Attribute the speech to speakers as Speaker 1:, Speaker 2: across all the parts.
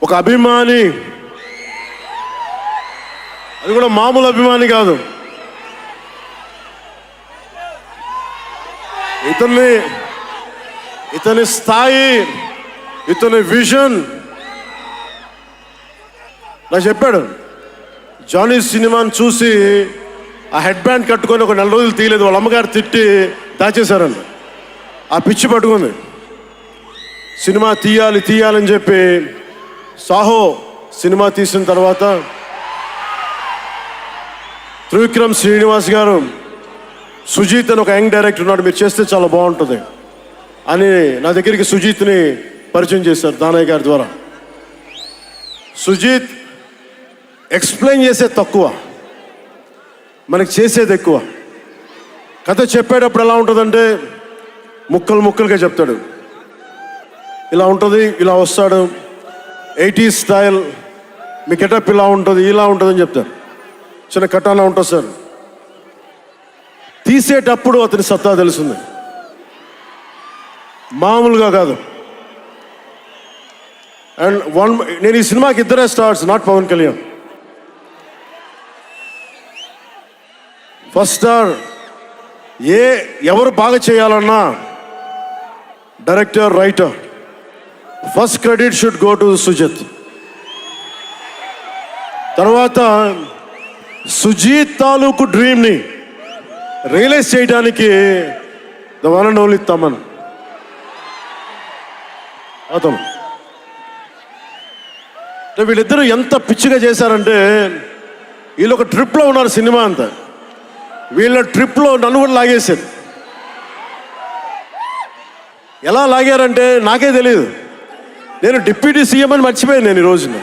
Speaker 1: ఒక అభిమాని, అది కూడా మామూలు అభిమాని కాదు. ఇతని స్థాయి, ఇతని విజన్ నాకు చెప్పాడు. జానీ సినిమాని చూసి ఆ హెడ్ బ్యాండ్ కట్టుకొని ఒక 4 రోజులు తీయలేదు. వాళ్ళ అమ్మగారు తిట్టి దాచేశారండి. ఆ పిచ్చి పట్టుకుంది. సినిమా తీయాలని చెప్పి సాహో సినిమా తీసిన తర్వాత త్రివిక్రమ్ శ్రీనివాస్ గారు, సుజీత్ అని ఒక యంగ్ డైరెక్టర్ ఉన్నాడు, మీరు చేస్తే చాలా బాగుంటుంది అని నా దగ్గరికి సుజీత్ని పరిచయం చేశారు దానయ్య గారి ద్వారా. సుజీత్ ఎక్స్ప్లెయిన్ చేసేది తక్కువ, మనకి చేసేది ఎక్కువ. కథ చెప్పేటప్పుడు ఎలా ఉంటుందంటే ముక్కలుగా చెప్తాడు. ఇలా ఉంటుంది, ఇలా వస్తాడు, 80s స్టైల్, మీ గెటప్ ఇలా ఉంటుంది, ఇలా ఉంటుందని చెప్తారు. చిన్న కటానా ఉంటుంది సార్. తీసేటప్పుడు అతని సత్తా తెలుస్తుంది, మామూలుగా కాదు. అండ్ నేను ఈ సినిమాకి ఇద్దరే stars, not Pawan Kalyan. First star ఎవరు బాగా చేయాలన్నా director, writer, first credit should go to Sujith. తర్వాత సుజీత్ తాలూకు డ్రీమ్ని రియలైజ్ చేయడానికి the one and only Thaman. అతను వీళ్ళిద్దరూ ఎంత పిచ్చిగా చేశారంటే, వీళ్ళు ఒక ట్రిప్లో ఉన్నారు సినిమా అంతా. వీళ్ళ ట్రిప్లో నన్ను కూడా లాగేశారు. ఎలా లాగారంటే నాకే తెలియదు. నేను డిప్యూటీ సీఎం అని మర్చిపోయాను నేను ఈ రోజున.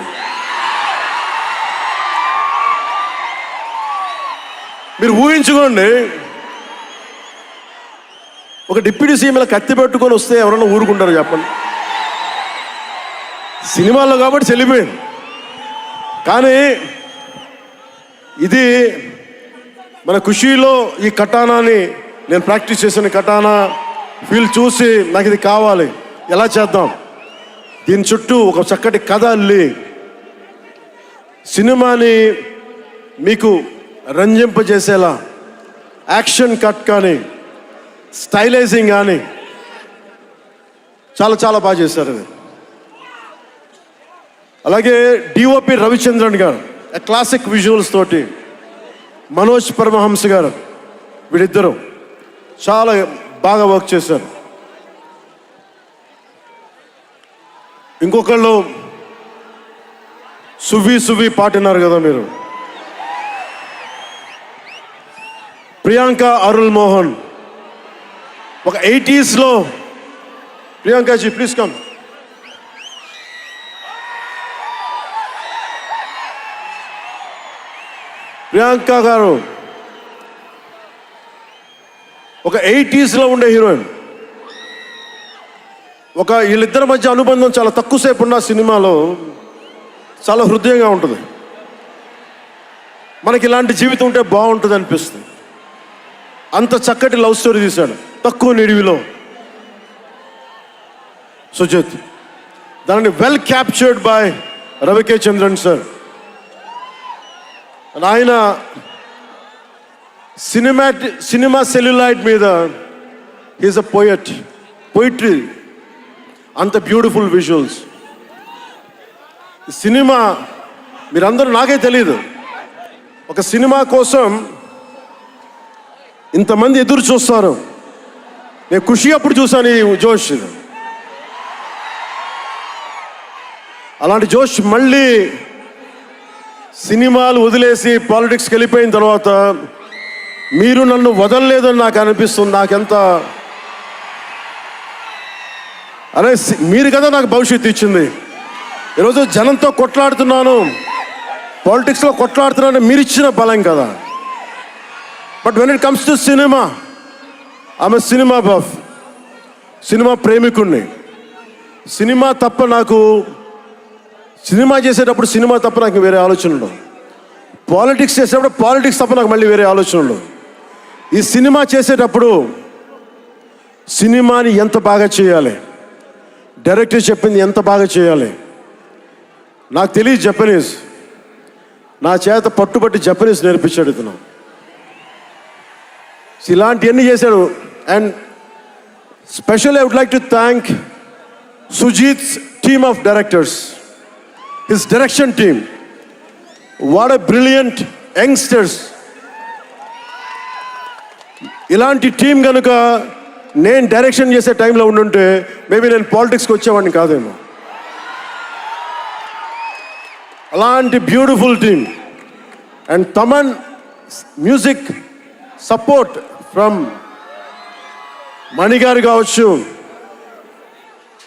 Speaker 1: మీరు ఊహించుకోండి, ఒక డిప్యూటీ సీఎం ఇలా కత్తి పెట్టుకొని వస్తే ఎవరన్నా ఊరుకుంటారు చెప్పండి? సినిమాల్లో కాబట్టి చెల్లిపోయింది. కానీ ఇది మన ఖుషీలో ఈ కటానాని నేను ప్రాక్టీస్ చేసిన కటానా ఫీల్ చూసి నాకు ఇది కావాలి, ఎలా చేద్దాం, దీని చుట్టూ ఒక చక్కటి కథ అల్లి సినిమాని మీకు రంజింపజేసేలా యాక్షన్ కట్ కానీ స్టైలైజింగ్ కానీ చాలా బాగా చేశారు అది. అలాగే డిఓపి రవిచంద్రన్ గారు క్లాసిక్ విజువల్స్ తోటి, మనోజ్ పరమహంస గారు, వీళ్ళిద్దరూ చాలా బాగా వర్క్ చేశారు. ఇంకొకళ్ళు సువి పాటినారు కదా మీరు, ప్రియాంక అరుల్ మోహన్. ఒక 80s ప్రియాంకాజీ ప్లీజ్ కమ్. ప్రియాంక గారు ఒక 80s ఉండే హీరోయిన్. వీళ్ళిద్దరి మధ్య అనుబంధం చాలా తక్కువసేపు ఉన్న సినిమాలో చాలా హృదయంగా ఉంటుంది. మనకి ఇలాంటి జీవితం ఉంటే బాగుంటుంది అనిపిస్తుంది. అంత చక్కటి లవ్ స్టోరీ తీశాడు తక్కువ నిడివిలో సుజిత్. దానిని well captured by రవికే Chandran sir. ఆయన సినిమా సెల్యులాయిడ్ మీద ఈజ్ అ పోయిట్రీ, అంత బ్యూటిఫుల్ విజువల్స్. సినిమా మీరందరూ, నాకే తెలీదు, ఒక సినిమా కోసం ఇంతమంది ఎదురు చూస్తారు. నేను ఖుషి అప్పుడు చూసాను ఈ జోష్. అలాంటి జోష్ మళ్ళీ సినిమాలు వదిలేసి పాలిటిక్స్కి వెళ్ళిపోయిన తర్వాత మీరు నన్ను వదలలేదని నాకు అనిపిస్తుంది. నాకెంత అరే, మీరు కదా నాకు భవిష్యత్తు ఇచ్చింది. ఈరోజు జనంతో కొట్లాడుతున్నాను, పాలిటిక్స్లో కొట్లాడుతున్నాను, మీరు ఇచ్చిన బలం కదా. But when it comes to cinema, ఆమె సినిమా బఫ్, సినిమా ప్రేమికుణ్ణి. సినిమా తప్ప నాకు, సినిమా చేసేటప్పుడు సినిమా తప్ప నాకు వేరే ఆలోచన ఉండవు. పాలిటిక్స్ చేసేటప్పుడు పాలిటిక్స్ తప్ప నాకు మళ్ళీ వేరే ఆలోచన ఉండవు. ఈ సినిమా చేసేటప్పుడు సినిమాని ఎంత బాగా చేయాలి, డైరెక్టర్ చెప్పింది ఎంత బాగా చేయాలి, నాకు తెలియదు జపనీస్, నా చేత పట్టుబట్టి జపనీస్ నేర్పించాడు ఇతను. ఇలాంటివన్నీ చేశాడు. And specially I would like to thank Sujeeth's team of directors, his direction team. What a brilliant youngsters. ఇలాంటి టీం కనుక నేను డైరెక్షన్ చేసే టైంలో ఉండుంటే మేబీ నేను పాలిటిక్స్కి వచ్చేవాడిని కాదేమో. అలాంటి beautiful team. And Thaman music support from మణిగారు కావచ్చు,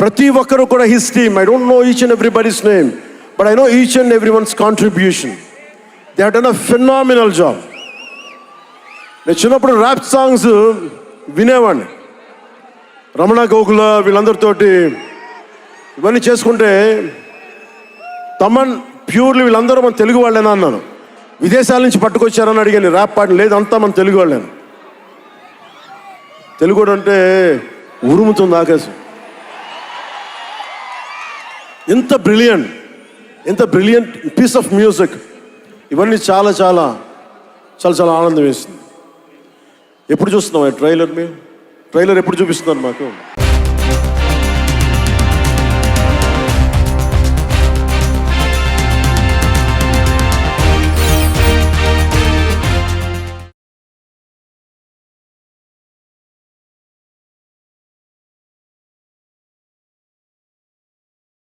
Speaker 1: ప్రతి ఒక్కరు కూడా his team. I don't know each and everybody's name, but I know each and every one's contribution. They have done a phenomenal job. నేను చిన్నప్పుడు ర్యాప్ సాంగ్స్ వినేవాడిని, రమణ గోకుల వీళ్ళందరితోటి ఇవన్నీ చేసుకుంటే. తమన్ ప్యూర్లీ వీళ్ళందరూ మన తెలుగు వాళ్ళేనా అన్నాను. విదేశాల నుంచి పట్టుకొచ్చారని అడిగాను. ర్యాప్ పాట లేదు, అంతా మన తెలుగు వాళ్ళేను. తెలుగు అంటే ఉరుముతుంది ఆకాశం. ఎంత బ్రిలియంట్ పీస్ ఆఫ్ మ్యూజిక్. ఇవన్నీ చాలా చాలా చాలా చాలా ఆనందం వేస్తుంది. ఎప్పుడు చూస్తున్నాం ట్రైలర్? ట్రైలర్ ఎప్పుడు చూపిస్తున్నారు మాకు?